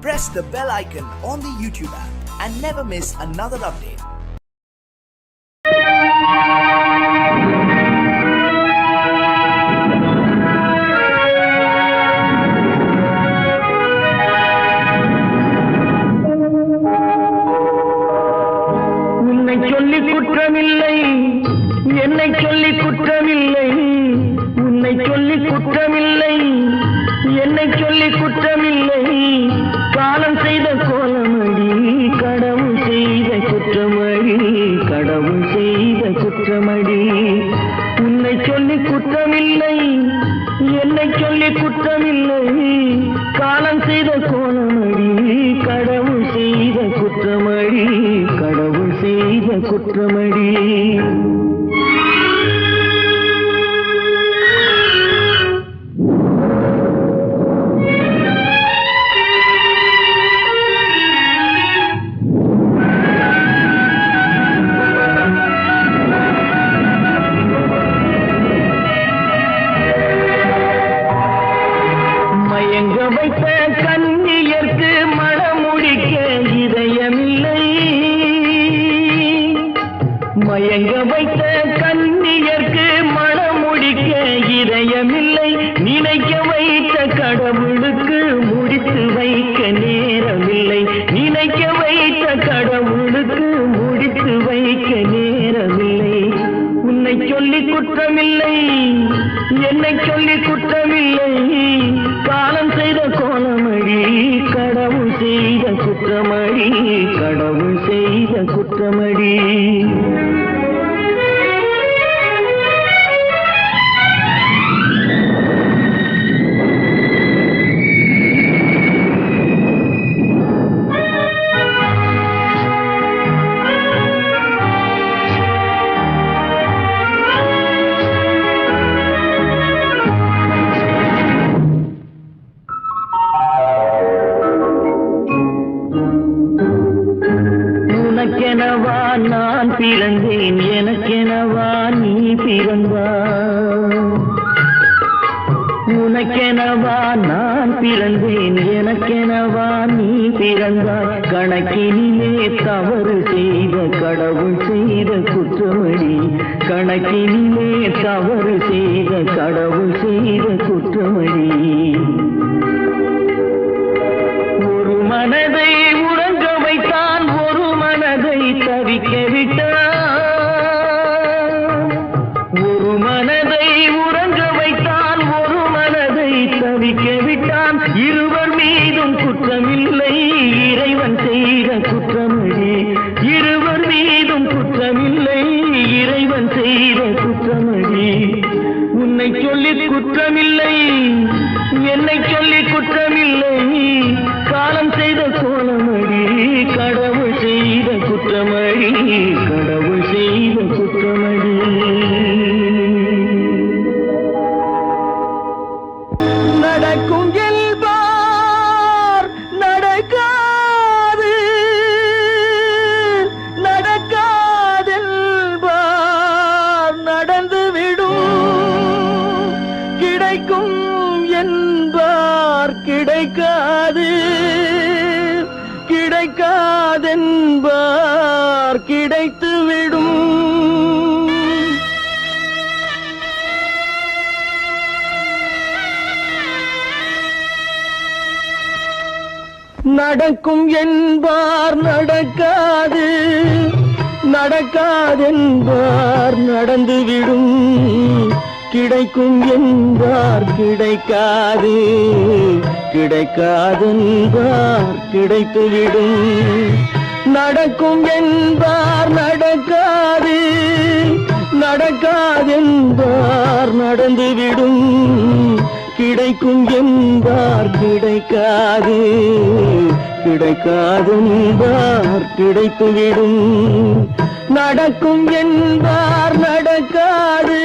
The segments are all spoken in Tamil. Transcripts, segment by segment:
Press the bell icon on the YouTube app and never miss another update. உன்னை சொல்லி குற்றமில்லை, என்னை சொல்லி குற்றமில்லை, உன்னை சொல்லி குற்றமில்லை, என்னை சொல்லி குற்றமில்லை, காலம் செய்த கோலமடி, கடவுள் செய்த குற்றமடி, கடவுள் செய்த குற்றமடி. உன்னை சொல்லி குற்றமில்லை, என்னை சொல்லி குற்றமில்லை, காலம் செய்த கோலமடி, கடவுள் செய்த குற்றமடி, கடவுள் செய்த குற்றமடி. மயங்க வைத்த கண்ணியர்க்கு மனமுடிக்க இதயமில்லை, மயங்க வைத்த கண்ணியர்க்கு மனமுடிக்க இதயமில்லை, நினைக்க வைத்த கடவுளுக்கு முடித்து வைக்க நேரமில்லை, நினைக்க வைத்த கடவுளுக்கு முடித்து வைக்க நேரமில்லை. உன்னை சொல்லி குற்றமில்லை, என்னை சொல்லி குற்றமில்லை, காலம் செய்த கோலமடி, கடவுள் செய்த குற்றமடி, கடவுள் செய்த குற்றமடி. உனக்கெனவா நான் பிறந்தேன், எனக்கெனவா நீ பிறந்தாய், உனக்கெனவா நான் பிறந்தேன், எனக்கெனவா நீ பிறந்தாய், கணக்கினிலே தவறு செய்த கடவுள் செய்த குற்றமடி, கணக்கினிலே தவறு செய்த கடவுள் செய்த குற்றமடி. ஒரு மனதை உறங்க வைத்தான், ஒரு மனதை தவிக்க விட்டான், ஒரு மனதை உறங்க வைத்தான், ஒரு மனதை தவிக்க விட்டான். இருவர் மீதும் குற்றமில்லை, இறைவன் செய்த குற்றமடி, இருவர் மீதும் குற்றமில்லை, இறைவன் செய்த குற்றமடி. உன்னை சொல்லி குற்றமில்லை, என்னை சொல்லி குற்றமில்லை, காலம் செய்த கோலமடி, கடவுள் செய்த குற்றமடி, கடவுள் செய்த குற்றமடி. நடக்கும் என்பார் நடக்காது, நடக்காதென்பார் நடந்துவிடும், கிடைக்கும் என்பார் கிடைக்காது, கிடைக்காதென்பார் கிடைத்துவிடும். நடக்கும் என்பார் நடக்காது, நடக்காதென்பார் நடந்துவிடும், கிடைக்கும் என்பார் கிடைக்காது, கிடைக்காதென்பார் கிடைத்துவிடும். நடக்கும் என்பார் நடக்காது, நடக்காதென்பார் நடந்துவிடும், கிடைக்கும் என்பார் கிடைக்காது, கிடைக்காதென்பார் கிடைத்துவிடும். நடக்கும் என்பார் நடக்காது.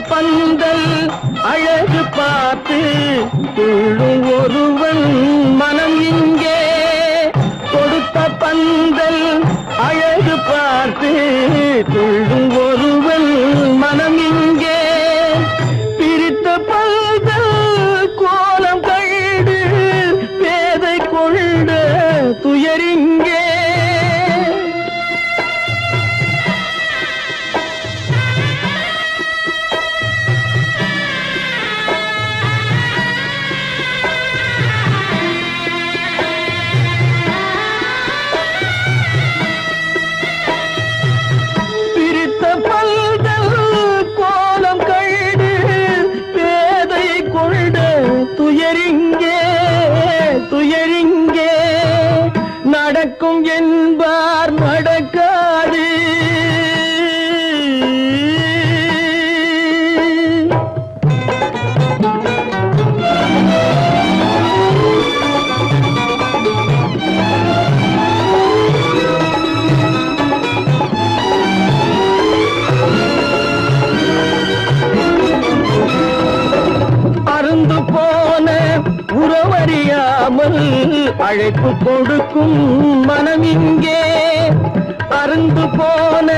பந்தல் அழகு பார்த்து துள்ளும் ஒருவன் மனம் இங்கே கொடுத்த பந்தல் அழகு பார்த்து துள்ளும் ஒருவன் மனம் இங்கே பிரித்த பந்தல் கோலம் கண்டு பேதை கொண்ட துயரிங்கே துயரிங்கே நடக்கும் என்பார் நடக்காது அருந்து போன உறவறியாமல் அழைப்பு கொடுக்கும் மனம் இங்கே அருந்து போன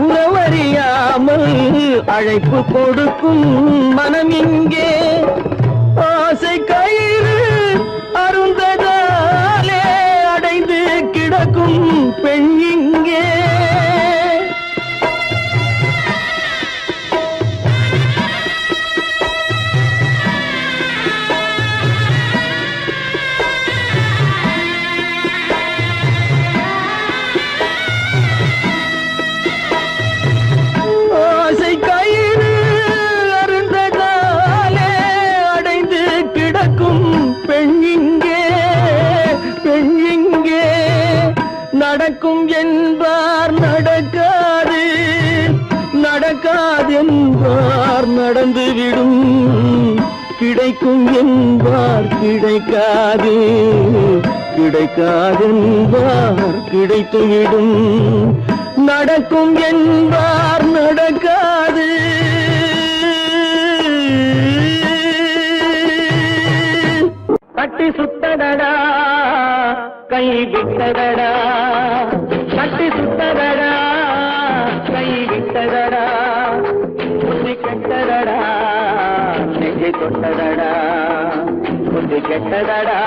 உறவறியாமல் அழைப்பு கொடுக்கும் மனம் இங்கே ஆசை கயிறு அருந்ததாலே அடைந்து கிடக்கும் பெண் இங்கே நடக்கும் என்பார் நடக்காது நடக்காது என்பார் நடந்துவிடும் கிடைக்கும் என்பார் கிடைக்காது கிடைக்காது என்பார் கிடைத்துவிடும் நடக்கும் என்பார் நடக்காது கட்டி சுத்தடடா கை விட்டதடா கட்டி சுத்ததடா கை விட்டதடா புத்தி கெட்டதடா நெஞ்சை தொட்டதடா புத்தி கெட்டதடா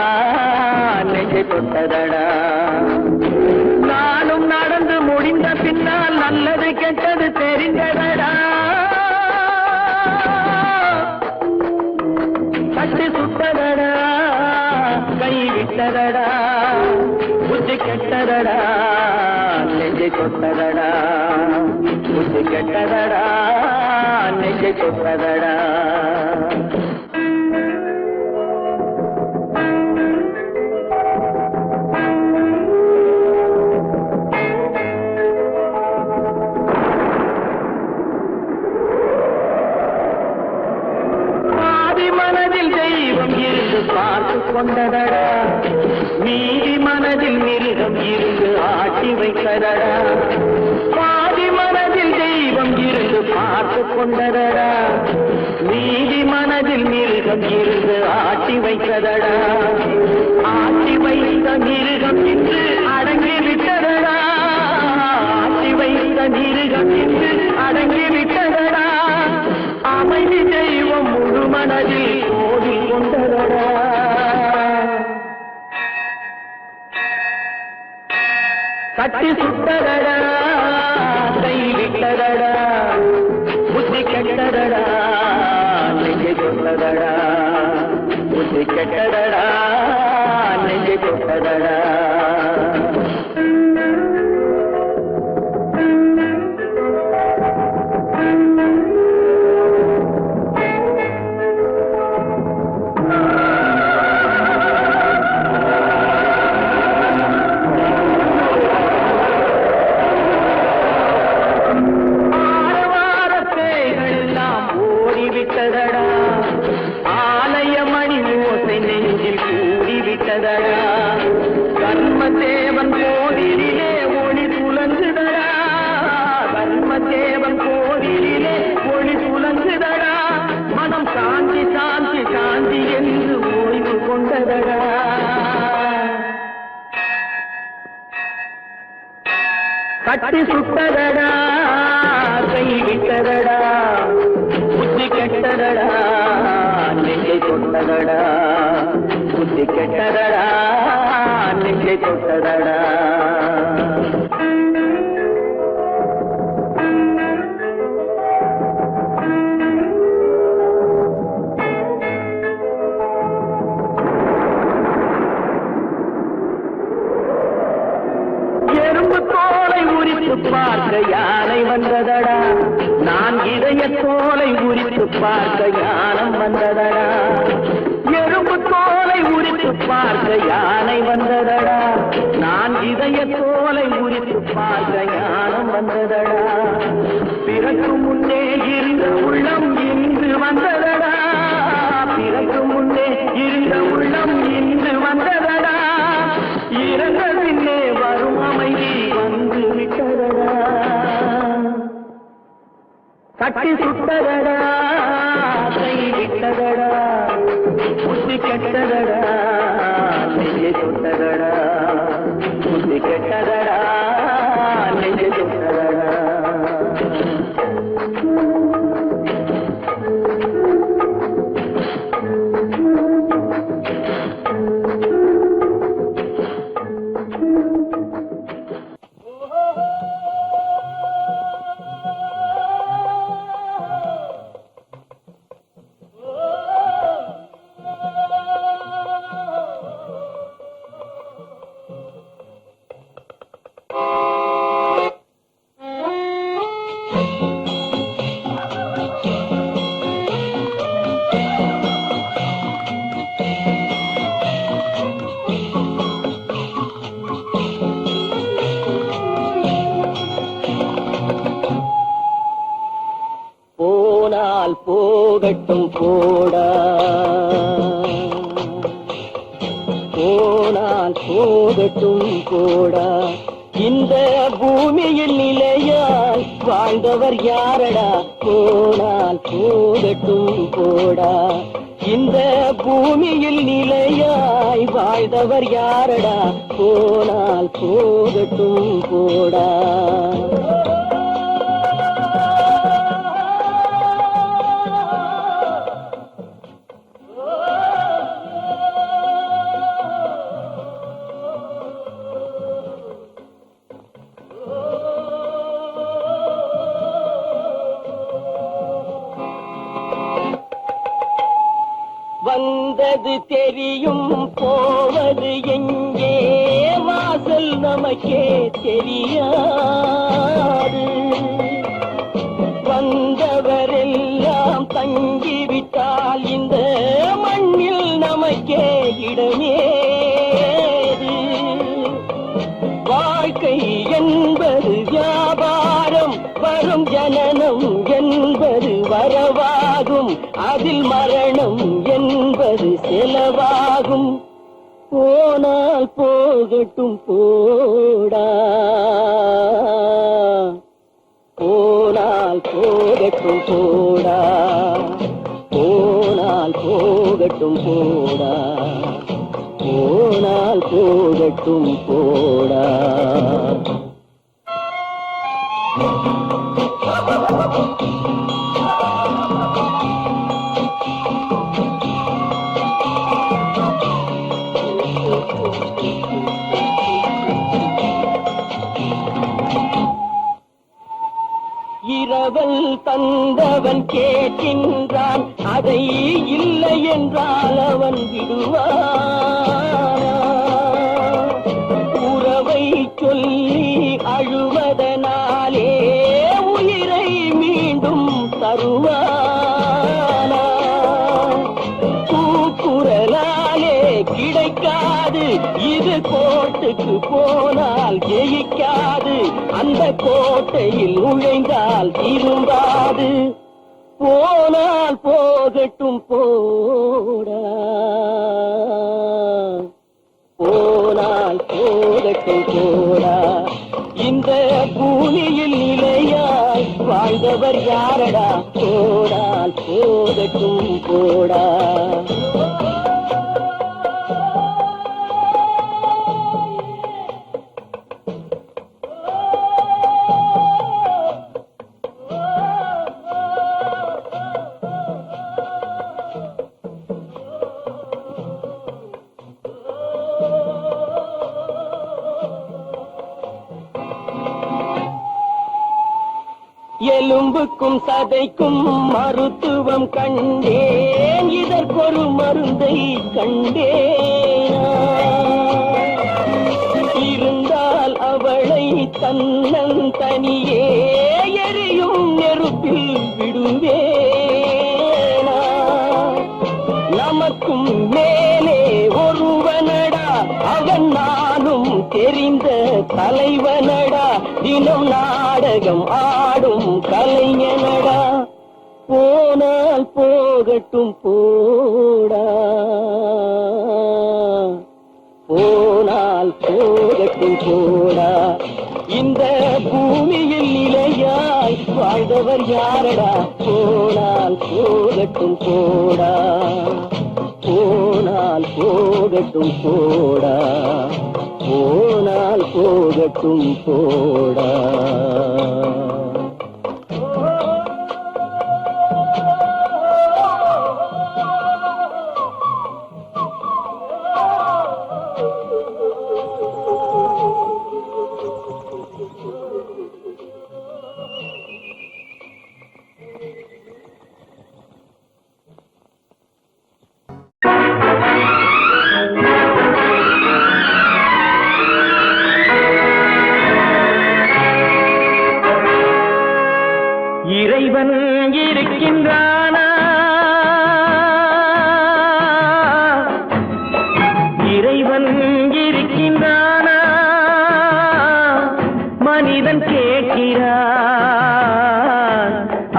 நெஞ்சை தொட்டதடா நானும் நடந்து முடிந்த பின்னால் நல்லது கெட்டது தெரிந்ததடா கட்டி சுத்ததடா கை விட்டதடா புத்தி கெட்டதடா நெஞ்சை தொட்டதடா புத்தி கெட்டதடா நெஞ்சை தொட்டதடா மனதில் தெய்வம் இருந்து பார்த்து கொண்டதடா நீதி மனதில் மிருகம் இருந்து ஆட்டி வைத்ததடா பாதி மனதில் தெய்வம் இருந்து பார்த்து கொண்டதடா நீதி மனதில் மிருகம் இருந்து ஆட்டி வைத்ததடா ஆட்டி வைத்த மிருகம் இன்று அடங்கி விட்டதடா ஆட்டி வைத்த மிருகம் இன்று அடங்கி விட்டதடா அமைதி தெய்வம் முழு மனதில் கோவில் கொண்டதடா கட்டி சுட்டதடா கை விட்டதடா புத்தி கெட்டதடா நெஞ்சை தொட்டதடா புத்தி கெட்டதடா நெஞ்சை தொட்டதடா சுட்டதடா கட்டி சுட்டதடா கை விட்டதடா புத்தி கெட்டதடா நெஞ்சை தொட்டதடா புத்தி கெட்டதடா நெஞ்சை தொட்டதடா பார்க்க யானை வந்ததடா நான் இதய தோலை உரித்து பார்க்க யானம் வந்ததடா எறும்பு தோலை உரித்து பார்க்க யானை வந்ததடா நான் இதய தோலை உரித்து பார்க்க யானம் வந்ததடா பிறகு முன்னே இருந்த உள்ளம் இன்று வந்ததடா பிறகு முன்னே இருந்த உள்ளம் இன்று வந்ததடா இறந்த பின்னே வரும் அமைதி வந்து விட்டதடா கட்டி சுட்டதடா கை விட்டதடா புத்தி கெட்டதடா நெஞ்சை தொட்டதடா புத்தி கெட்டதடா நெஞ்சை தொட்டதடா போகட்டும் போடா போனால் போகட்டும் போடா இந்த பூமியில் நிலையால் வாழ்ந்தவர் யாரடா போனால் போகட்டும் போடா இந்த பூமியில் நிலையாய் வாழ்ந்தவர் யாரடா போனால் போகட்டும் போடா வந்தது தெரியும் போவது எங்கே வாசல் நமக்கே தெரியாது வந்தவரெல்லாம் தங்கிவிட்டால் இந்த மண்ணில் நமக்கே இடமேது வாழ்க்கை என்பது வியாபாரம் வரும் ஜனனம் என்பது வரவாகும் அதில் மரணம் என்பது செலவாகும் போனால் போகட்டும் போடா போனால் போகட்டும் போடா போனால் போகட்டும் போடா போனால் போகட்டும் போடா இரவல் தந்தவன் கேட்கின்றான் அதை இல்லை என்றால் அவன் விடுவான் உறவை சொல்லி அழுவதனாலே உயிரை மீண்டும் தருவானா கூக்குரலாலே கிடைக்காது இது கோட்டுக்கு போனால் ஜெயிக்காது அந்த கோட்டையில் நுழைந்தால் திரும்பாது போனால் போகட்டும் போடா போனால் போகட்டும் போடா இந்த பூமியில் நிலையாய் வாழ்ந்தவர் யாரடா போனால் போகட்டும் போடா எலும்புக்கும் சதைக்கும் மருத்துவம் கண்டேன், இதற்கொரு மருந்தை கண்டேன். இருந்தால் அவளை தன்னன் தனியே எரியும் நெருப்பில் விடுவேனா? நமக்கும் மேலே ஒருவனடா, அவன் நானும் தெரிந்த தலைவனடா, தினம் நாடகம் ஆடும் கலைஞனடா. போனால் போகட்டும் போடா, போனால் போகட்டும் போடா. இந்த பூமியில் நிலையாய் வாழ்ந்தவர் யாரடா? போனால் போகட்டும் போடா, போனால் போகட்டும் போடா, போனால் போகட்டும் போடா. இறைவன் இருக்கின்றானா? இறைவன் இருக்கின்றானா? மனிதன் கேட்கிறான்.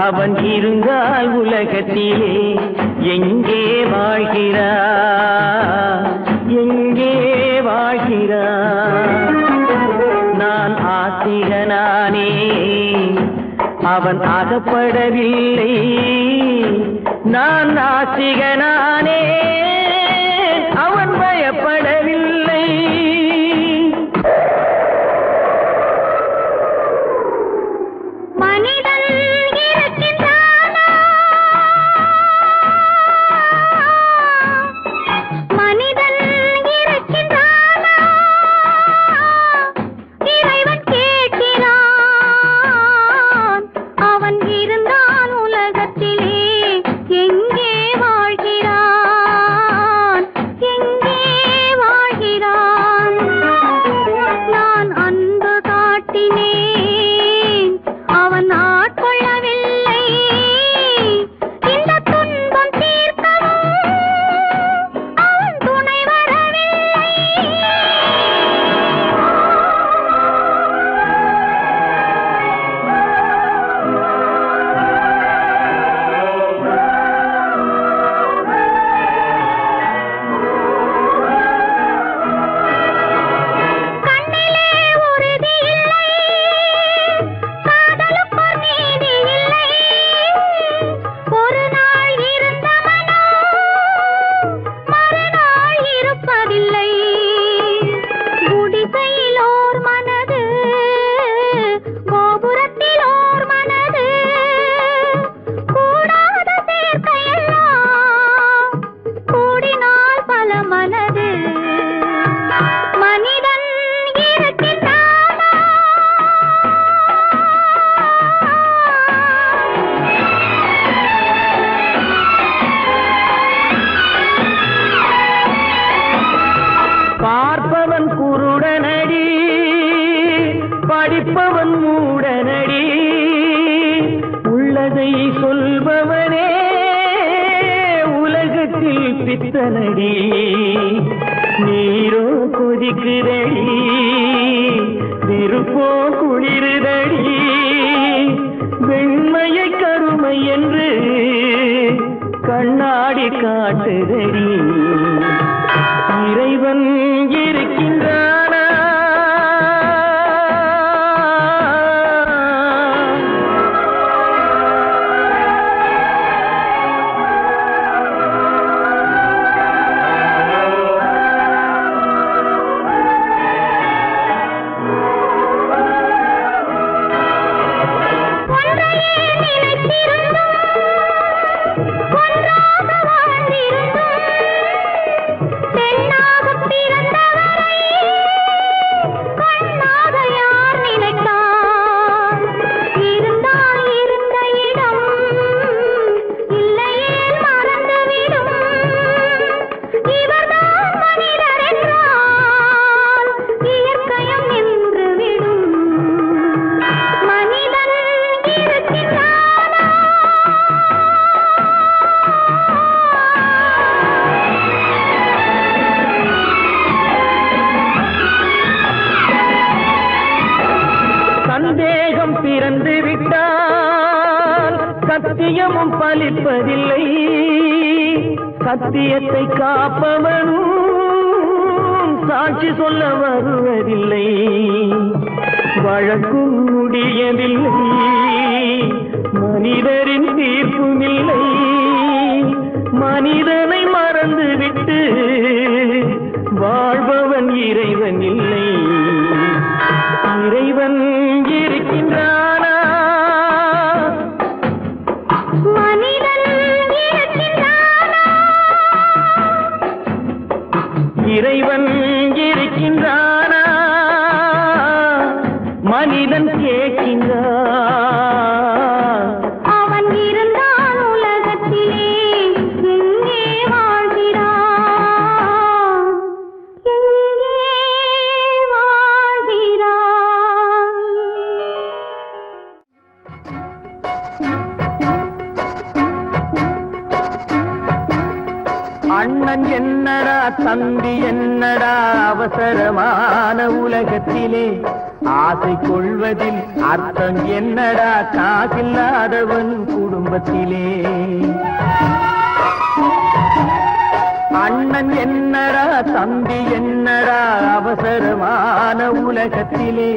அவன் இருந்தால் உலகத்திலே எங்கே வாழ்கிறான்? எங்கே வாழ்கிறான்? நான் ஆசிரியனானே, அவன் அகப்படவில்லை. நான் நாசிகனானே, அவன் பயப்படவில்லை. மனிதன் இருக்கின்றானா? மனிதன் இருக்கின்றானா? இறைவன் கேட்கிறான். அவன் இருந்தால் உலகத்திலே எங்கே வாழ்கிறான்? எங்கே வாழ்கிறான்? நான் அன்பு காட்டினேன், அவன் ஆட்கொள்ளவில்லை. இந்த துன்பம் தீர்க்கவும் அவன் துணை வரவில்லை. கண்ணிலே உறுதி இல்லை, காதலுக்கு நீதி இல்லை. ஒரு நாள் இருந்த மனம் மறுநாள் இருப்பதில்லை. குடிசையில் ஓர் மனது, கோபுரத்தில் ஓர் மனது, கூடாத சேர்க்கையெல்லாம் கூடினால் பல மனது. மனிதன் இருக்கின்றானா? பார்ப்பவன் குருடனடி, படிப்பவன் மூடனடி. உள்ளதை சொல்பவனே உலகத்தில் பித்தனடி. நீரோ கொதிக்குதடி, நெருப்போ குளிருதடி. வெண்மையை கருமை என்று கண்ணாடி காட்டுதடி. இறைவன் இருக்கின்றானா? ஒன்றையே நினைத்திருந்தும் ஒன்றாக வாழ்ந்திருந்தும் சத்தியமும் பலிப்பதில்லை, சத்தியத்தை காப்பவனும் சாட்சி சொல்ல வருவதில்லை. வழக்கும் முடியவில்லை, மனிதரின் தீர்ப்பும் இல்லை. மனிதனை மறந்துவிட்டு வாழ்பவன் இறைவன் இல்லை. இறைவன் இருக்கின்றானா? மனிதன் இருக்கின்றானா? இறைவன் இருக்கின்றானா? மனிதன் கேட்கின்றான். அவன் இருந்தான் உலகத்திலே, எங்கே வாழ்கிறான்? எங்கே வாழ்கிறான்? அண்ணன் என்னடா தம்பி என்னடா அவசரமான உலகத்திலே, ஆசை கொள்வதில் அர்த்தம் என்னடா காசில்லாதவன் குடும்பத்திலே. அண்ணன் என்னடா தம்பி என்னடா அவசரமான உலகத்திலே,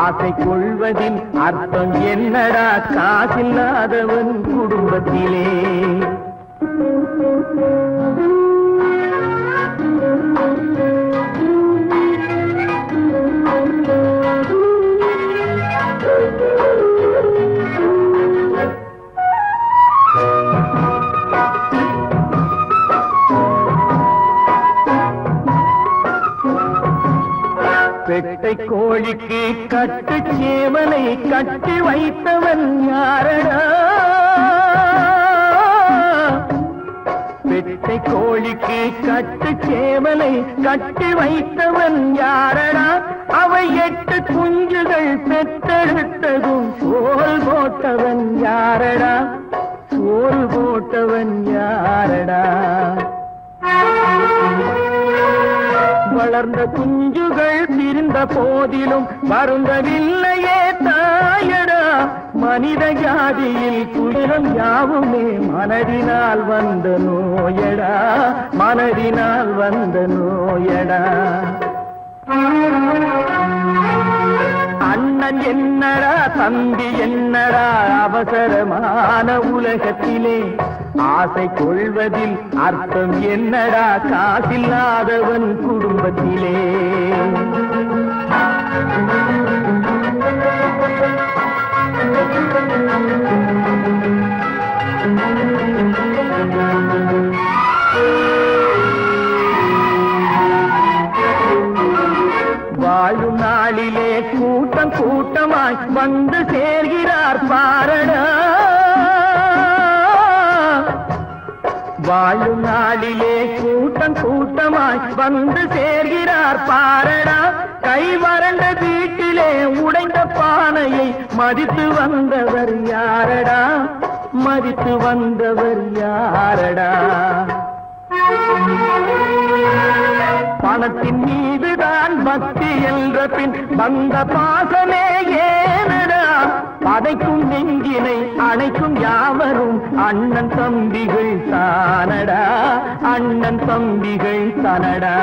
ஆசை கொள்வதில் அர்த்தம் என்னடா காசில்லாதவன் குடும்பத்திலே. பெட்டை கோழிக்கு கட்டு சேவலை கட்டி வைத்தவன் யாரடா? பெட்டை கோழிக்கு கட்டு சேவலை கட்டி வைத்தவன் யாரடா? அவை 8 குஞ்சுகள் பெற்றெடுத்ததும் சோல் போட்டவன் யாரடா? சோல் போட்டவன் யாரடா? வளர்ந்த குஞ்சுகள் பிரிந்த போதிலும் வருந்தவில்லையே தாயடா. மனித ஜாதியில் துயரம் யாவுமே மனதினால் வந்த நோயடா, மனதினால் வந்த நோயடா. அண்ணன் என்னடா தம்பி என்னடா அவசரமான உலகத்திலே, ஆசை கொள்வதில் அர்த்தம் என்னடா காசில்லாதவன் குடும்பத்திலே. வாழும் நாளிலே கூட்டம் கூட்டமாய் வந்து சேர்கிறார் பாரடா. வாழும் நாளிலே கூட்டம் கூட்டமாய் வந்து சேர்கிறார் பாரடா. கை வறண்ட வீட்டிலே உடைந்த பானையை மதித்து வந்தவர் யாரடா? மதித்து வந்தவர் யாரடா? பணத்தின் மீதுதான் பக்தி என்ற பின் வந்த பாசமே ஏனடா? பதைக்கும் நெஞ்சினை அணைக்கும் யாவரும் அண்ணன் தம்பிகள் தானடா, அண்ணன் தம்பிகள் தானடா.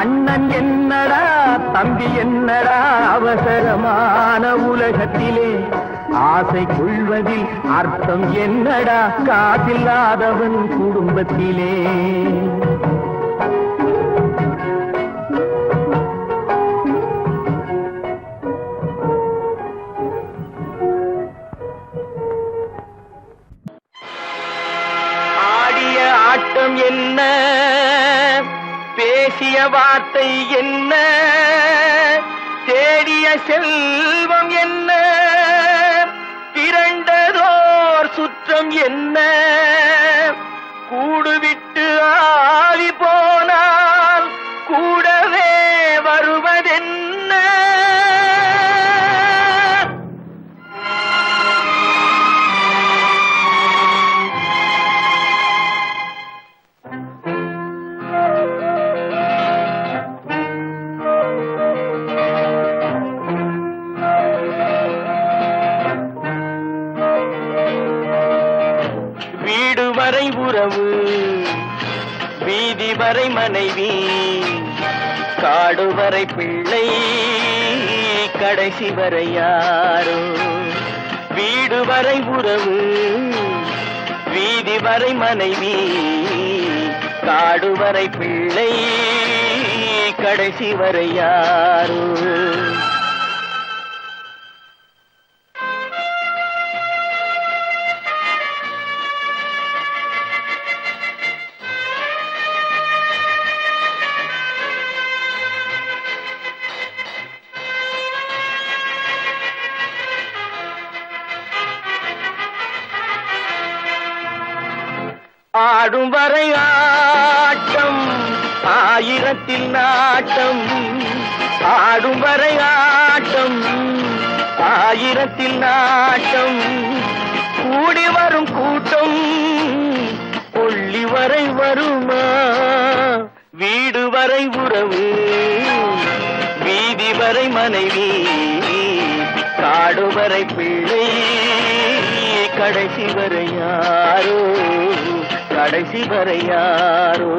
அண்ணன் என்னடா தம்பி என்னடா அவசரமான உலகத்திலே, ஆசை கொள்வதில் அர்த்தம் என்னடா காசில்லாதவன் குடும்பத்திலே. ஆடிய ஆட்டம் என்ன, பேசிய வார்த்தை என்ன, தேடிய செல்வம் என்ன, திரண்டதோர் சுற்றம் என்ன, கூடுவிட்டு ஆவி போனால் கூடவே வருவதென்ன. வரை உறவு, வீதி வரை மனைவி, காடு வரை பிள்ளை, கடைசி வரை யாரோ. வீடு வரை உறவு, வீதி வரை மனைவி, காடு வரை பிள்ளை, கடைசி வரை யாரோ. ஆடும் வரை ஆட்டம், ஆயிரத்தில் நாட்டம். ஆடும் வரை ஆட்டம், ஆயிரத்தில் நாட்டம். கூடி வரும் கூட்டம் கொள்ளி வரை வருமா. வீடு வரை உறவு, வீதி வரை மனைவி, காடு வரை பிள்ளை, கடைசி வரை யாரோ, கடைசி வரை யாரோ.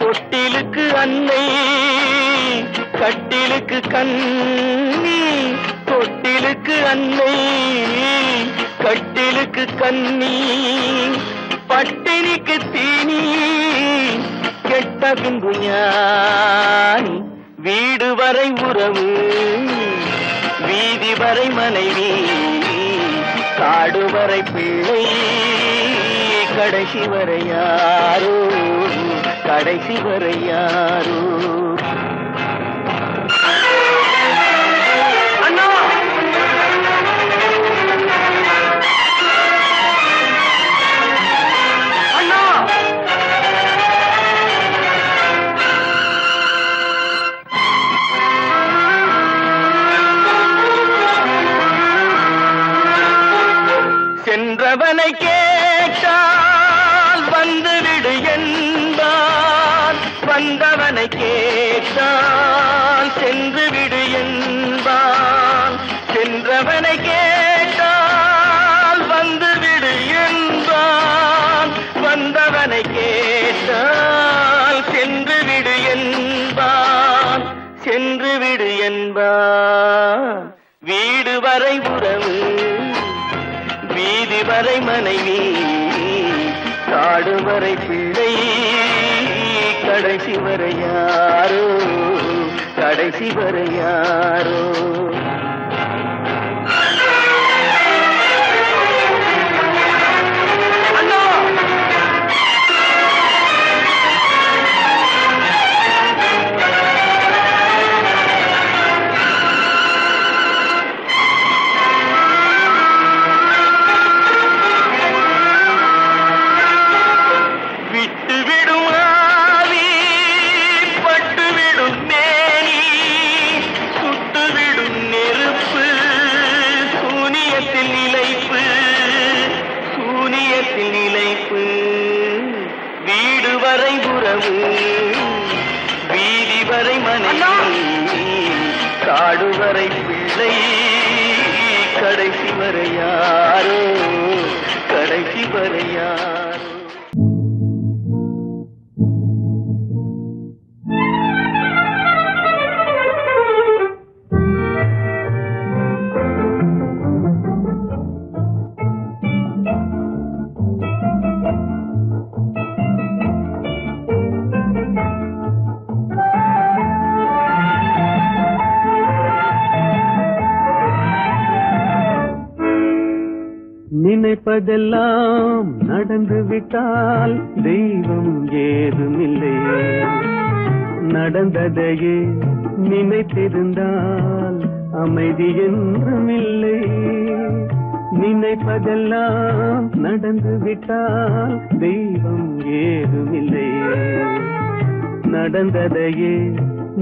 தொட்டிலுக்கு அன்னை, கட்டிலுக்கு கண்ணி. தொட்டிலுக்கு அன்னை, கட்டிலுக்கு கண்ணி. பட்டினிக்கு தீனி, கெட்ட பின்பு ஞானி. வீடு வரை உறவு, வீதி வரை மனைவி, காடு வரை பிள்ளை, கடைசி வரை யாரோ, கடைசி வரை யாரோ. அண்ணா அண்ணா, சென்றவனை கேட்டால் வந்துவிடு என்பான், வந்தவனை கேட்டால் சென்று விடு என்பான். சென்றவனை கேட்டால் வந்துவிடு என்பான், வந்தவனை கேட்டால் சென்று விடு என்பான், சென்று விடு என்பான். வீடு வரை உறவு, வீதி வரை மனைவி, காடு வரை பிள்ளை, கடைசி வரை யாரோ, கடைசி வரை யாரோ. வீடு வரை உறவு, வீதி வரை மனைவி, காடு வரை பிள்ளை, கடைசி வரை யாரோ, கடைசி வரை யாரோ. நினைப்பதெல்லாம் நடந்து விட்டால் தெய்வம் ஏதுமில்லை, நடந்ததையே நினைத்திருந்தால் அமைதி என்றுமில்லை. நினைப்பதெல்லாம் நடந்து விட்டால் தெய்வம் ஏதுமில்லை. நடந்ததையே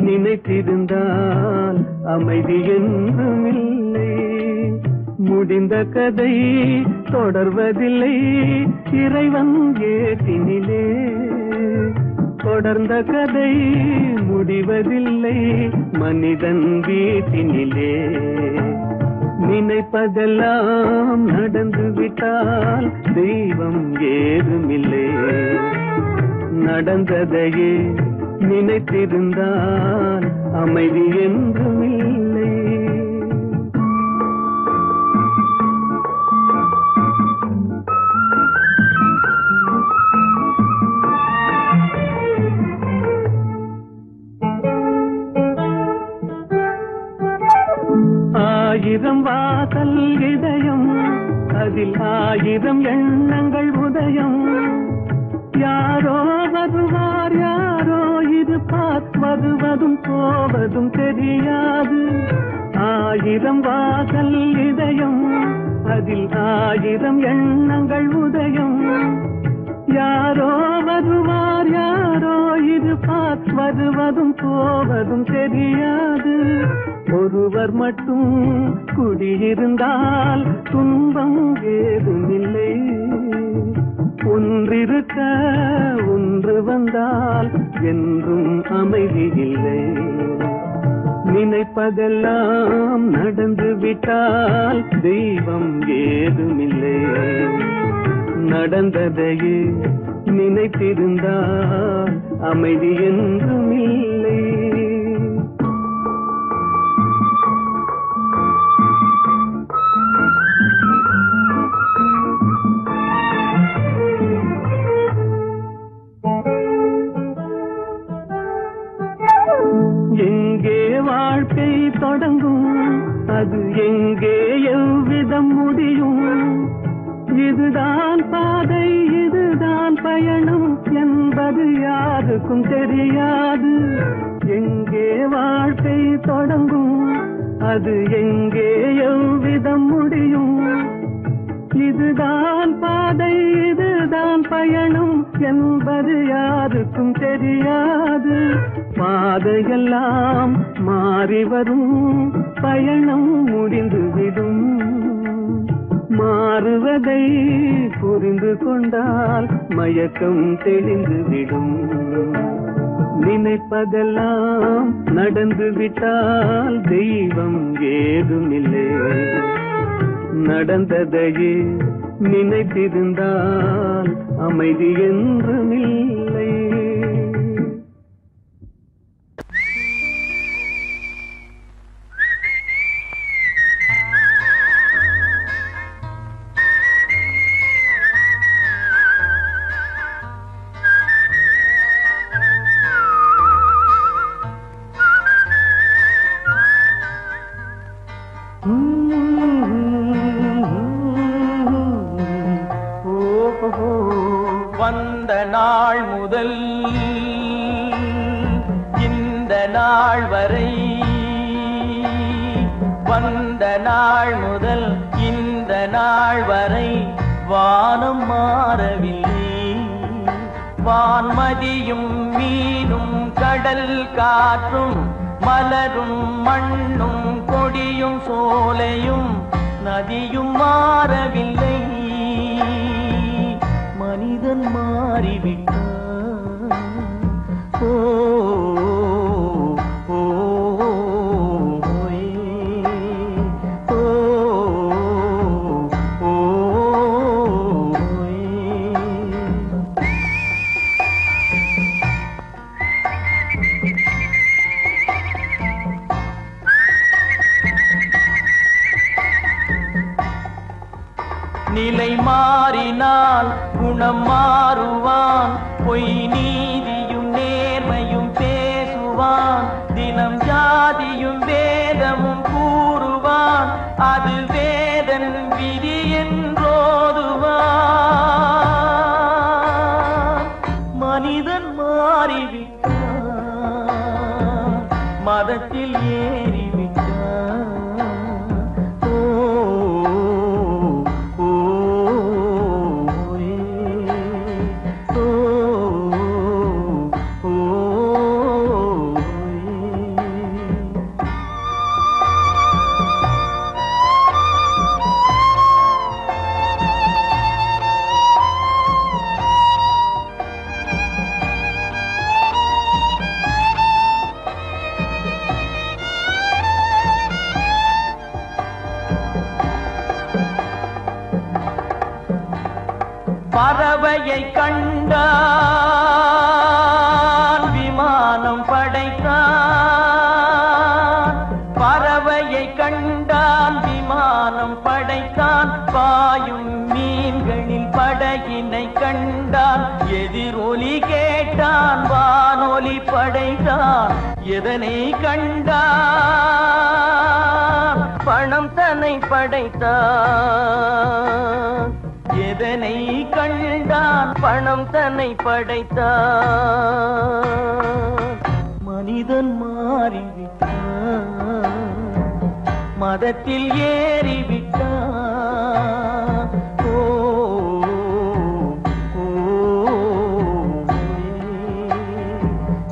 நினைத்திருந்தால் அமைதி என்றும் இல்லை. முடிந்த கதை தொடர்வதில்லை இறைவன் ஏற்றினிலே. தொடர்ந்த கதை முடிவதில்லை மனிதன் வீட்டினிலே. நினைப்பதெல்லாம் நடந்து விட்டால் தெய்வம் ஏதுமில்லை. நடந்ததையே நினைத்திருந்தால் அமைதி என்றும் இல்லை. ஆயிரம் வாசல் இதயம் அதில் ஆயிரம் எண்ணங்கள் உதயம். யாரோ வருவார் யாரோ இருப்பார் வருவதும் போவதும் தெரியாது. ஆயிரம் வாசல் இதயம் அதில் ஆயிரம் எண்ணங்கள் உதயம். யாரோ வருவார் யாரோ இருப்பார் வருவதும் போவதும் தெரியாது. ஒருவர் மட்டும் குடியிருந்தால் துன்பம் ஏதுமில்லை. ஒன்றிருக்க ஒன்று வந்தால் என்றும் அமைதி இல்லை. நினைப்பதெல்லாம் நடந்து விட்டால் தெய்வம் ஏதுமில்லை. நடந்ததையே நினைத்திருந்தால் அமைதி என்றும் இல்லை. எங்கே வாழ்க்கை தொடங்கும் அது எங்கே எவ்விதம் முடியும். இதுதான் பாதை இதுதான் பயணம் என்பது யாருக்கும் தெரியாது. எங்கே வாழ்க்கை தொடங்கும் அது எங்கே எவ்விதம் முடியும். இதுதான் பாதை இதுதான் பயணம் என்பது யாருக்கும் தெரியாது. பாதையெல்லாம் மாறி வரும் பயணம் முடிந்துவிடும். மாறுவதை புரிந்து கொண்டால் மயக்கம் தெளிந்துவிடும். நினைப்பதெல்லாம் நடந்து விட்டால் தெய்வம் ஏதுமில்லை. நடந்ததையே நினைத்திருந்தால் அமைதி என்றும் இல்லை. வந்த நாள் முதல் இந்த நாள் வரை, வந்த நாள் முதல் இந்த நாள் வரை வானம் மாறவில்லை. வான்மதியும் மீனும் கடல் காற்றும் மலரும் மண்ணும் கொடியும் சோலையும் நதியும் மாறவில்லை. மனிதன் மாறிவிட்டான். ஓ ஓ ஓ நிலை மாறினால் குணம் மாறுவான். பொய் நீதியும் நேர்மையும் பேசுவான். தினம் ஜாதியும் வேதமும் கூறுவான். அது வேதன் விதி என்றோதுவான். மனிதன் மாறிவிட்டான். மதத்தில் ஏறிவிட்டான். ஓ பறவையை கண்டான் விமானம் படைத்தான். பறவையை கண்டான் விமானம் படைத்தான். பாயும் மீன்களில் படகினை கண்டான். எதிரொலி கேட்டான் வானொலி படைத்தான். எதனை கண்டான் பணம் தன்னை படைத்தான். எதனை கண்டான் பணம் தன்னை படைத்தான். மனிதன் மாறிவிட்டான். மதத்தில் ஏறிவிட்டான். ஓ ஓ, ஓ,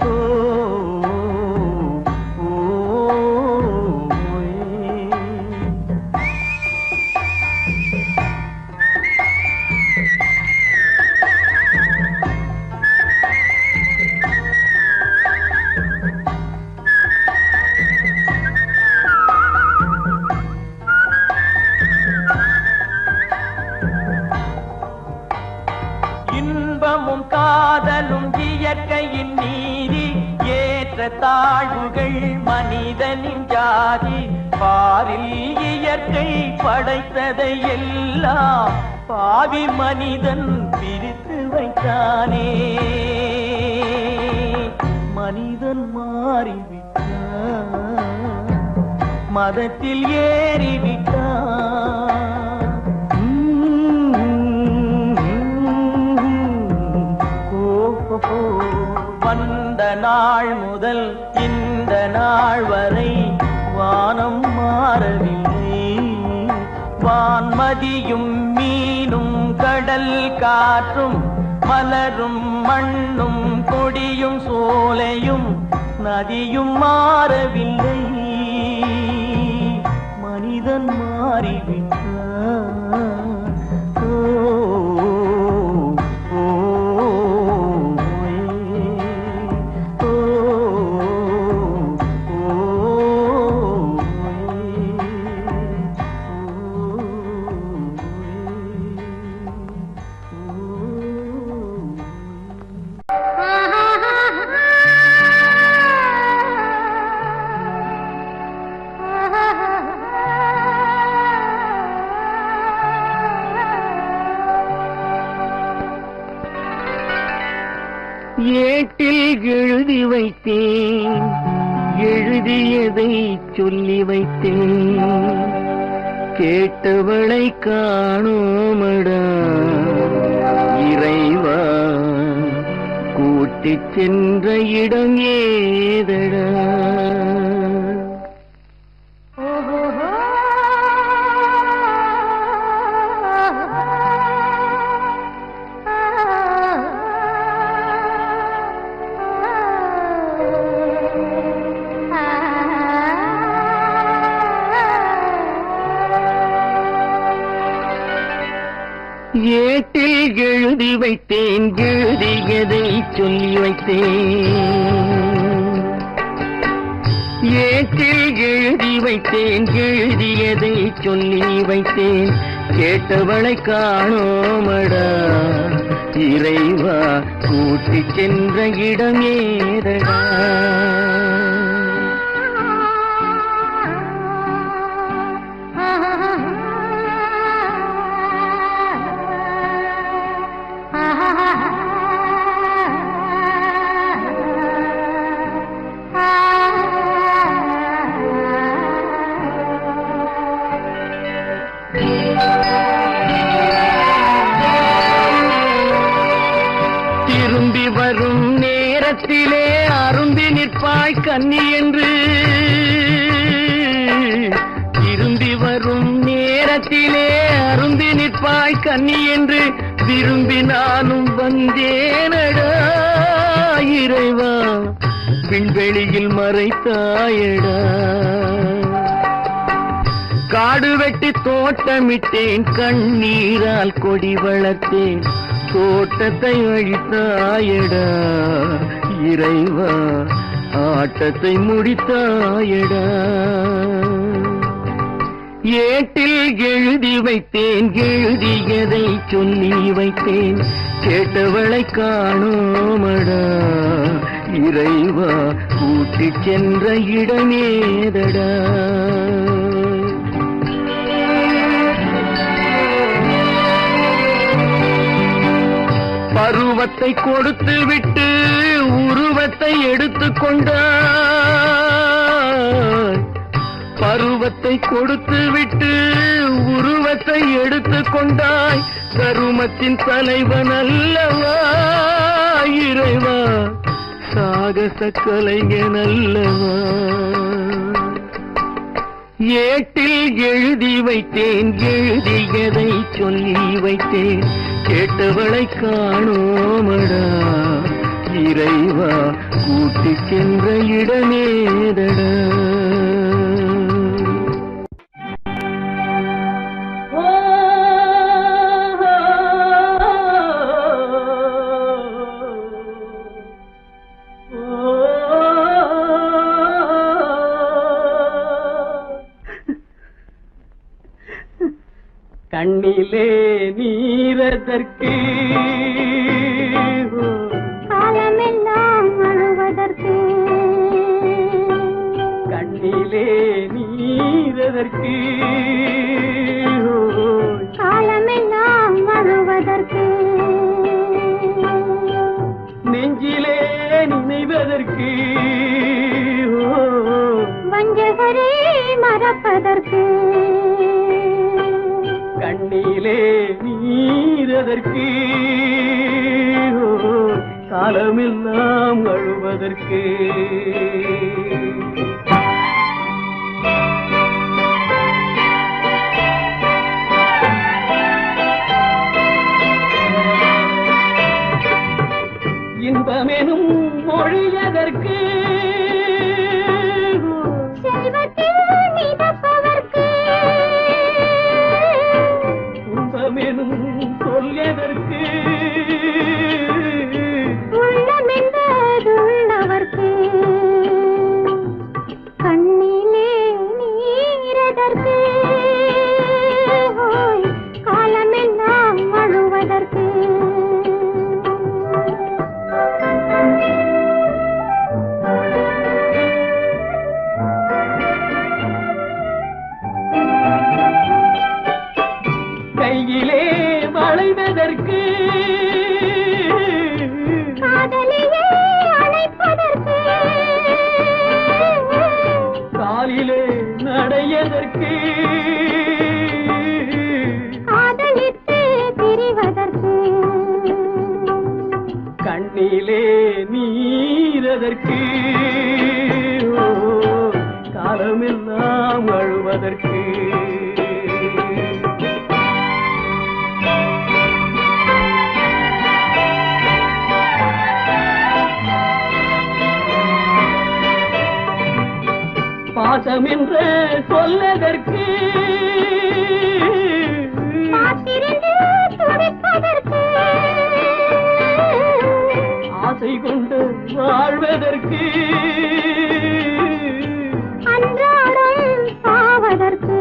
ஓ, இன்பமும் காதலும் இயற்கையின் நீதி. ஏற்ற தாழ்வுகள் மனிதனின் ஜாதி. பாரில் இயற்கை படைத்ததை எல்லாம் பாவி மனிதன் பிரித்து வைத்தானே. மனிதன் மாறிவிட்டான். மதத்தில் ஏறிவிட்டான். வந்த நாள் முதல் இந்த நாள் வரை வானம் மாறவில்லை. வான்மதியும் மீனும் கடல் காற்றும் மலரும் மண்ணும் கொடியும் சோலையும் நதியும் மாறவில்லை. மனிதன் மாறிவிட்டான். ஏட்டில் எழுதி வைத்தேன். எழுதியதை சொல்லி வைத்தேன். கேட்டவளை காணோமடா இறைவா. கூட்டிச் சென்ற இடம் ஏதடா. ஏட்டில் எழுதி வைத்தேன். எழுதியதை சொல்லி வைத்தேன். ஏட்டில் எழுதி வைத்தேன். எழுதியதை சொல்லி வைத்தேன். கேட்டவளை காணோமடா இறைவா. கூட்டிச் சென்ற இடம் ஏதடா. திரும்பி வரும் நேரத்திலே அரும்பி நிற்பாய் கன்னி என்று. திரும்பி வரும் நேரத்திலே அரும்பி நிற்பாய் கன்னி என்று விரும்பி நானும் வந்தேனடா இறைவா. விண்வெளியில் மறைத்தாயடா. காடு வெட்டி தோட்டமிட்டேன். கண்ணீரால் கொடி வளர்த்தேன். தோட்டத்தை அழித்தாயடா இறைவா. ஆட்டத்தை முடித்தாயடா. ஏட்டில் எழுதி வைத்தேன் எழுதியதை சொல்லி வைத்தேன் கேட்டவளை காணோமடா இறைவா கூட்டிச் சென்ற இடமேதடா பருவத்தை கொடுத்து விட்டு உருவத்தை எடுத்துக் கொண்டாய் பருவத்தை கொடுத்து விட்டு உருவத்தை எடுத்துக் கொண்டாய் கருமத்தின் தலைவன் அல்லவா இறைவா சாகச கலைஞன் அல்லவா ஏட்டில் எழுதி வைத்தேன் எழுதியதை சொல்லி வைத்தேன் கேட்டவளை காணோமடா இறைவா கூட்டிச் சென்ற இடமேதடா கண்ணிலே நீரதற்கு காலமெல்லாம் அழுவதற்கு கண்ணிலே நீரதற்கு காலமெல்லாம் அழுவதற்கு நெஞ்சிலே நினைவதற்கு வஞ்சகரே மறப்பதற்கு கண்ணிலே நீரதற்கு காலமெல்லாம் அழுவதற்கு இன்பமெனும் மொழியதற்கு செல்வத்தில் மிதப்பதற்கு துன்பமெனும் சொல்லியதற்கு உள்ளமென்பதுள்ளவர்க்கு கண்ணிலே நீரதற்கு காலமெல்லாம் அழுவதற்கு கையிலே வளைவதற்கு காதலியே அழைப்பதற்கு காலிலே நடையதற்கு காதலித்து பிரிவதற்கு கண்ணிலே நீரதற்கு காலமெல்லாம் அழுவதற்கு பாசம் என்று சொல்லதற்கு காத்திருந்து துடிப்பதற்கு ஆசை கொண்டு வாழ்வதற்கு அன்றாடம் சாவதற்கு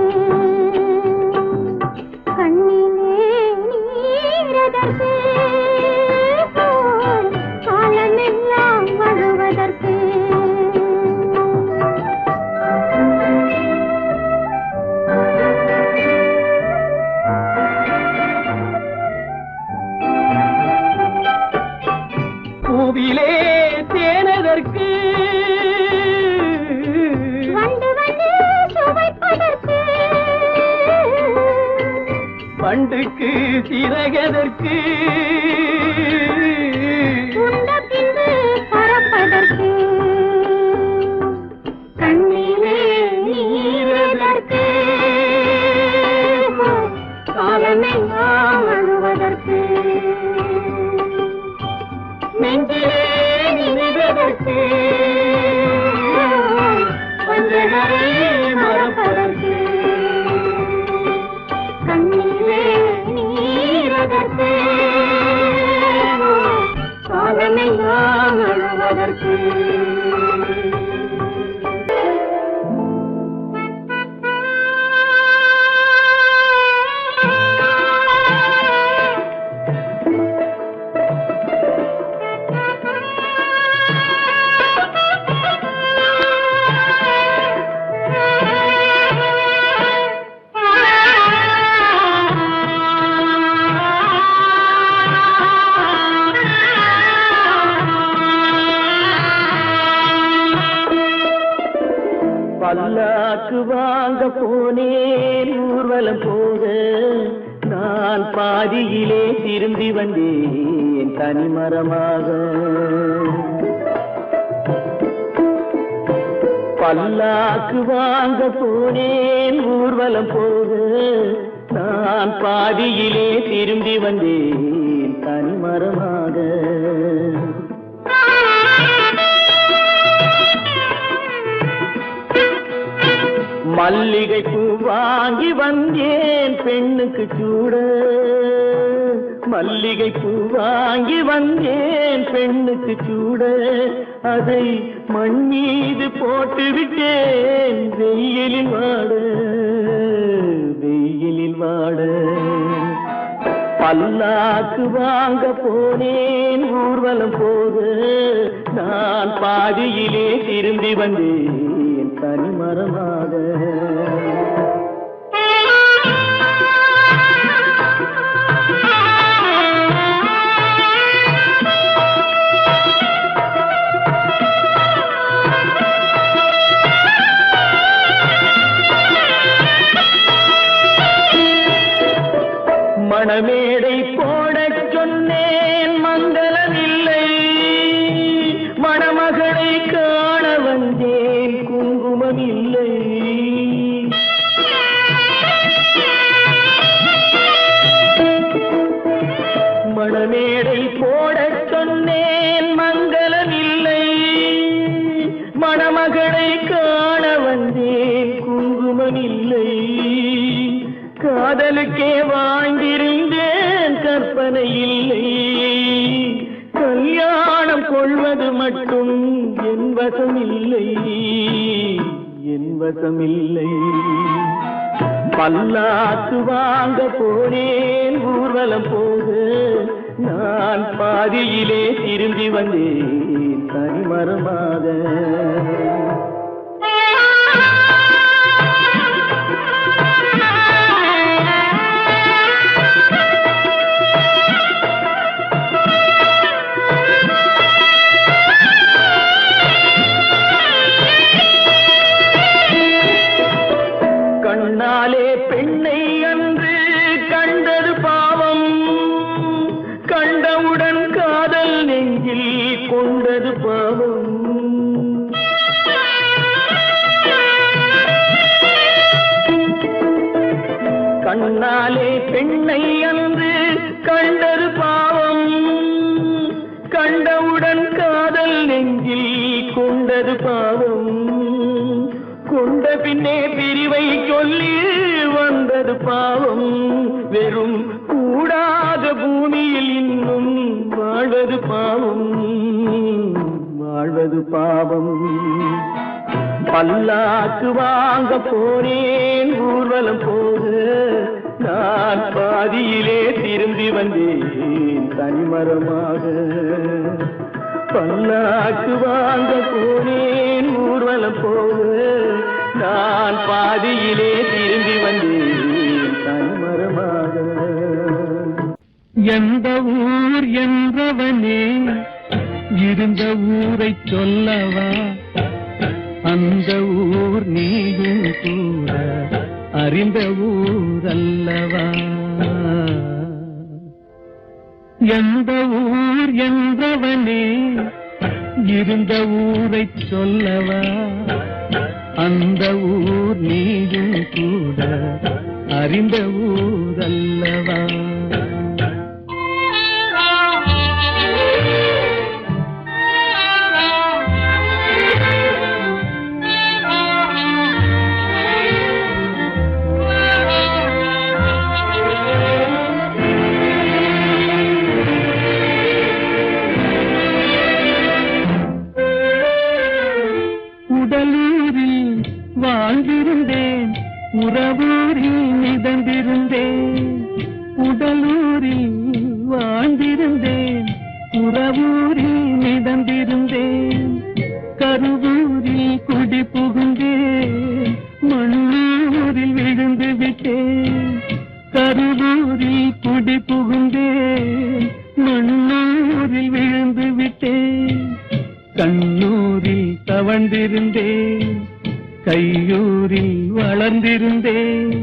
கண்ணிலே நீரதற்கு காலமெல்லாம் அழுவதற்கு பூவிலே தேனதற்கு வந்து வந்து சுவைப்பதற்கு பண்டுக்கு சிறகதற்கு உண்ட பின்பு பறப்பதற்கு கண்ணிலே நீரதற்கு காலமெல்லாம் அழுவதற்கு நெஞ்சிலே நினைவதற்கு வஞ்சகரை மறப்பதற்கு கண்ணிலே நீரதற்கு காலமெல்லாம் அழுவதற்கு வாங்க போனேன் ஊர்வலம் போக நான் பாதியிலே திரும்பி வந்தேன் தனிமரமாக. பல்லாக்கு வாங்க போனேன் ஊர்வலம் போக நான் பாதியிலே திரும்பி வந்தேன் தனிமரமாக. மல்லிகை பூ வாங்கி வந்தேன் பெண்ணுக்கு சூட, மல்லிகை பூ வாங்கி வந்தேன் பெண்ணுக்கு சூட, அதை மண் மீது போட்டு விட்டேன் வெயிலில் வாட, வெயிலில் வாட. பல்லாக்கு வாங்க போனேன் ஊர்வலம் போக நான் பாதியிலே திரும்பி வந்தேன் தனிமரமாக. மணமேடை போடச் சொன்னேன் மங்களமில்லை, மணமகளை காண வந்தேன் குங்குமமில்லை. மணமேடை போடச் சொன்னேன் மங்களமில்லை, மணமகளை காண வந்தேன் குங்குமமில்லை. காதலுக்கே வாழ்ந்திருந்தேன் கற்பனை இல்லை, கல்யாணம் கொள்வது மட்டும் என் வசமில்லை, என் வசமில்லை. பல்லாக்கு வாங்க போனேன் ஊர்வலம் போக நான் பாதியிலே திரும்பி வந்தேன் தனிமரமாக. கண்ணாலே பெண்ணை அன்று கண்டது பாவம், கண்டவுடன் காதல் நெஞ்சில் கொண்டது பாவம். கண்ணாலே பெண்ணை அன்று கண்டது பாவம், கண்டவுடன் காதல் நெஞ்சில் கொண்டது பாவம். கொண்ட பின்னே பிரிவை சொல்லி வந்தது பாவம், வெறும் கூடாத பூமியில் இன்னும் வாழ்வது பாவம், வாழ்வது பாவம். பல்லாக்கு வாங்க போனேன் ஊர்வலம் போக நான் பாதியிலே திரும்பி வந்தேன் தனிமரமாக. பல்லாக்கு வாங்க போனேன் ஊர்வலம் போக நான் பாதியிலே திரும்பி வந்தேன் தனிமரமாக. எந்த ஊர் என்றவனே இருந்த ஊரை சொல்லவா, அந்த ஊர் நீயும் கூட அறிந்த ஊர் அல்லவா. எந்த ஊர் என்றவனே இருந்த ஊரை சொல்லவா, அந்த ஊர் நீயும் கூட அறிந்த ஊர் அல்லவா. உடலூரில் வாழ்ந்திருந்தேன், உறவூரில் மிதந்திருந்தேன். உடலூரில் வாழ்ந்திருந்தேன், உறவூரில் மிதந்திருந்தேன். கருவூரில் குடி புகுந்தேன், மண்ணூரில் விழுந்து விட்டேன். கருவூரில் குடி புகுந்தேன், மண்ணூரில் விழுந்து விட்டேன். கண்ணூரில் தவழ்ந்திருந்தேன், கையூரில் வளர்ந்திருந்தேன்,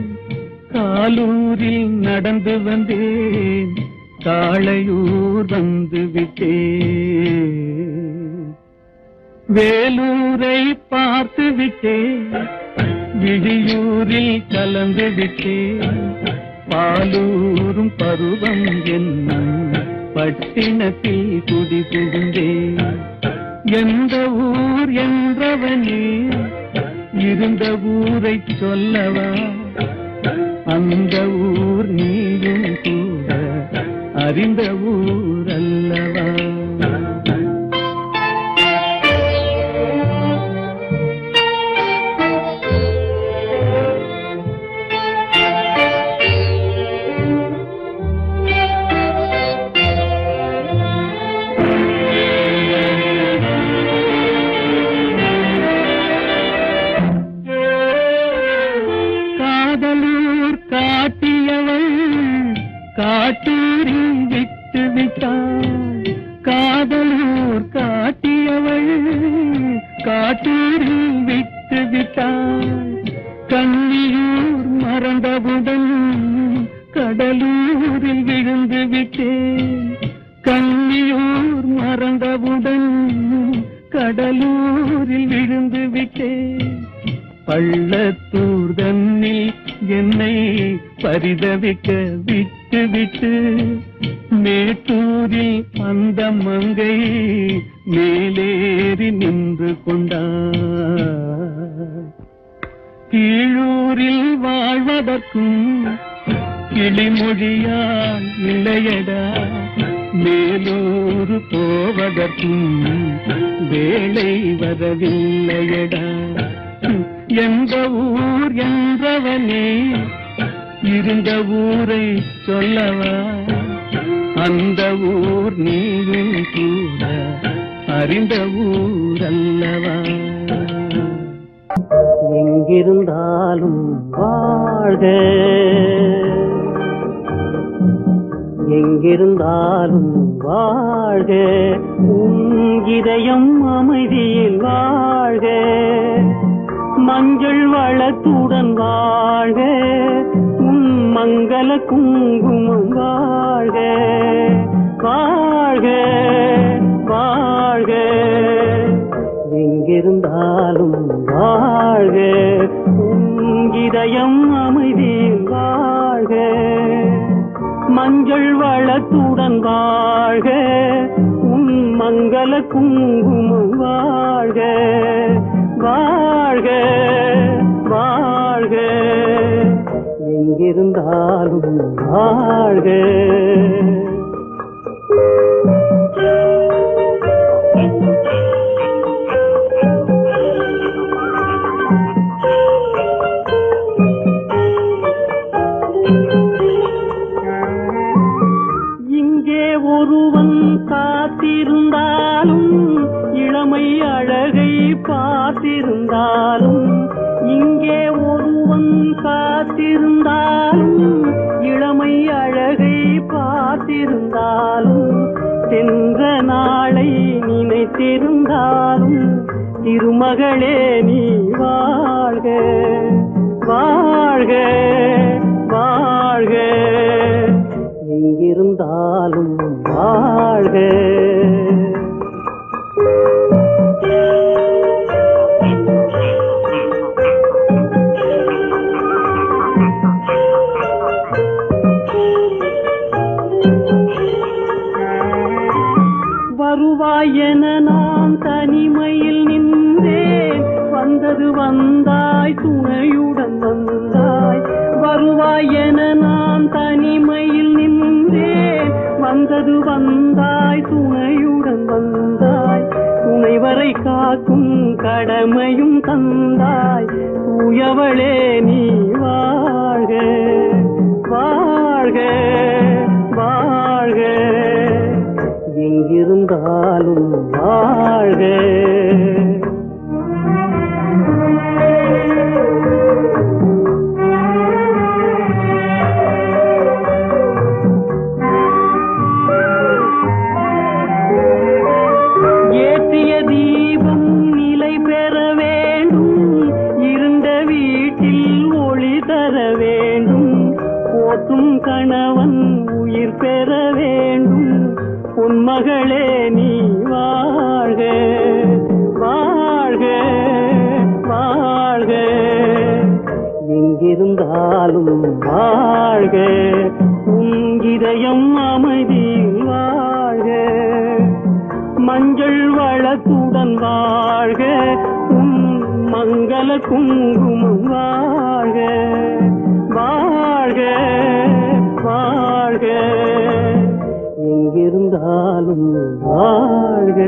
காலூரில் நடந்து வந்தேன், காளையூர் வந்து விட்டேன். வேலூரை பார்த்து விட்டேன், விழியூரில் கலந்து விட்டேன், பாலூரும் பருவம் என்னும் பட்டினத்தில் குடி புகுந்தேன். எந்த ஊர் என்றவனே இருந்த ஊரை சொல்லவா, அந்த ஊர் நீயும் கூட அறிந்த ஊர் அல்லவா. காதலூர் காட்டியவள் காட்டூரில் விட்டு விட்டாள், காதலூர் காட்டியவள் காட்டூரில் விட்டு விட்டாள். கண்ணியூர் மறந்தவுடன் கடலூரில் விழுந்து விட்டேன், கண்ணியூர் மறந்தவுடன் கடலூரில் விழுந்து விட்டேன். பள்ளத்தூர் தன்னில் என்னை பரிதவிக்க விட்டு விட்டு மேட்டூரில் அந்த மங்கை மேலேறி நின்று கொண்டார். கீழூரில் வாழ்வதற்கும் கிளிமொழியால் இல்லையடா, மேலூர் போவதற்கும் வேலை வரவில்லையடா. எந்த ஊர் என்றவனே இருந்த ஊரை சொல்லவா, அந்த ஊர் நீயும் கூட அறிந்த ஊர் அல்லவா. எங்கிருந்தாலும் வாழ்க, எங்கிருந்தாலும் வாழ்க, உன் இதயம் அமைதியில் வாழ்க, மஞ்சள் வளத்துடன் வாழ்க, உன் மங்கள குங்குமம் வாழ்க, வாழ்க வாழ்க. எங்கிருந்தாலும் வாழ்க, உன் இதயம் அமைதியில் வாழ்க, மஞ்சள் வளத்துடன் வாழ்க, உன் மங்கள குங்குமம் வாழ்க, வாழ்க வாழ்க. எங்கிருந்தாலும் வாழ்க. இங்கே ஒருவன் காத்திருந்தாலும், இளமை அழகை பார்த்திருந்தாலும், இங்கே ஒருவன் காத்திருந்தாலும், இளமை அழகை பார்த்திருந்தாலும், சென்ற நாளை நினைத்திருந்தாலும், திருமகளே நீ வாழ்க, வாழ்க வாழ்க. எங்கிருந்தாலும் வாழ்க. வருவாய் என நான் தனிமையில் நின்றேன், வந்தது வந்தாய் துணையுடன் வந்தாய். வருவாய் என நான் தனிமையில் நின்றேன், வந்தது வந்தாய் துணையுடன் வந்தாய். துணைவரை காக்கும் கடமையும் தந்தாய், தூயவளே நீ வாழ்க, வாழ்க வாழ்க. எங்கிருந்தாலும் வாழ்க. ஏற்றிய தீபம் நிலை பெற வேண்டும், இருண்ட வீட்டில் உன் மகளே நீ வாழ்க வாழ்க வாழ்க எங்கிருந்தாலும் வாழ்க உன் இதயம் அமைதியில் வாழ்க மஞ்சள் வளத்துடன் வாழ்க உன் மங்கள குங்குமம் வாழ்க வாழ்க வாழ்க எங்கிருந்தாலும் வாழ்க